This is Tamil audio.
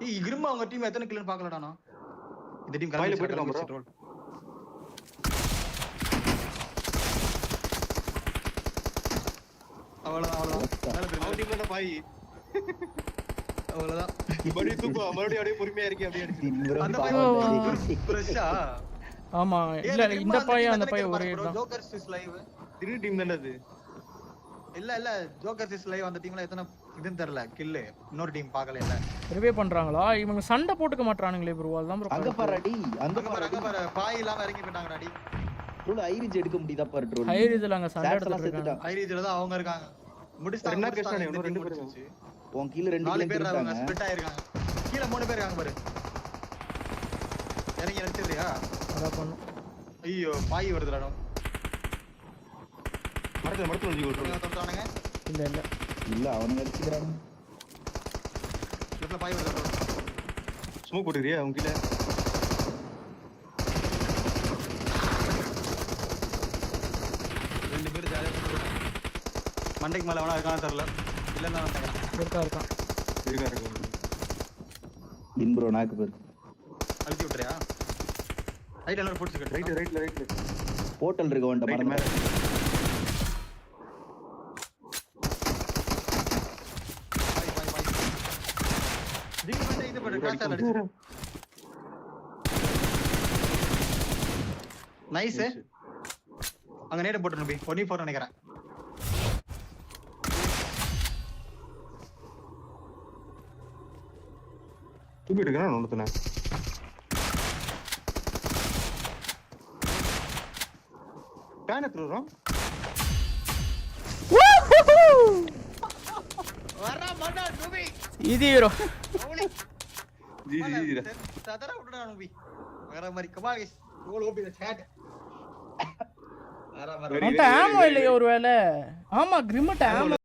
ஏய் கிரிம் அவங்க டீம் எத்தனை கில்னு பார்க்கலடா நான். இந்த டீம் கலந்து போயிட்டு ரோல். அவ்வளவுதான். அவங்க டீம்ல பாய். அவ்வளவுதான். மறுபடியும் தூக்கு மறுபடியும் அப்படியே பொறுமையா இருக்கே அப்படியே அடிச்சு. அந்த பாய் ஃப்ரெஷ்ஷா. ஆமா இல்ல இந்த பையன் அந்த பையன் ஒரே தான். Jokers is live. Thiru team தானே அது. இல்ல ஜோக்கர்ஸ் இஸ் லைவ் அந்த டீம்ல எத்தனை இதுன்னு தெரியல கில். இன்னொரு டீம் பார்க்கல இல்ல. ரிவே பண்றாங்களா? இவங்க சண்டை போட்டுக்க மாட்டானுங்களே ப்ரோ. அதான் ப்ரோ. அங்க பாருடி. அங்க பாரு பாய் இல்லாம இறங்கி போட்டாங்கடாடி. ரோல் ஹைரிஜ் எடுக்க முடியதா பாரு ரோல். ஹைரிஜ்ல அங்க சண்டை எடுத்துட்டு இருக்காங்க. ஹைரிஜ்ல தான் அவங்க இருக்காங்க. முடிச்சாங்க. என்ன கேஸ்டானே இன்னும் ரெண்டு பேர். உன் கீழ ரெண்டு பேர் அவங்க ஸ்ப்ளிட் ஆயிருக்காங்க. கீழ 3 பேர் இருக்காங்க பாரு. இறங்கி அடிச்சிரியா? அத பண்ணு. ஐயோ பாய் வருதுடா. மரத்துல ஒளிஞ்சு போடுறானுங்க. இல்ல அவனுங்க அடிச்சுக்கறாங்க. லெஃப்ட்ல பாய் வருதுடா. ஸ்மோக் போடுறியா அவங்க கீழ? ரெண்டு பேர் ஜாலியா மண்டைக்கு மேல அவனா இருக்கானு தெரியல. இல்லன்னா இருக்கான். இன் ப்ரோ நாக்கு பேர். அழுத்தி விட்டுறியா? ரைட் எல்லாரும் போட்ஸ் கட். ரைட்ல. போர்ட்டல் இருக்க வண்ட மரம் மேல. பாய். டீம் வந்து இது போடு கிராஸ் அடிச்சு. நைஸ். அங்க நேட போட்டு நபி 14 நினைக்கிறேன். தூக்கிட்டு இருக்கானே ஒருத்தனை. கான த்ரோறோம். வரா மடா நபி. இது ஹீரோ. ஜி சதற விடுடா நபி. வேற மாதிரி கமால் गाइस. கோல் ஓபி தி சாட். அவன்ட்ட ஆமோ இல்லையே ஒருவேளை. ஆமா கிரிமட் ஆமோ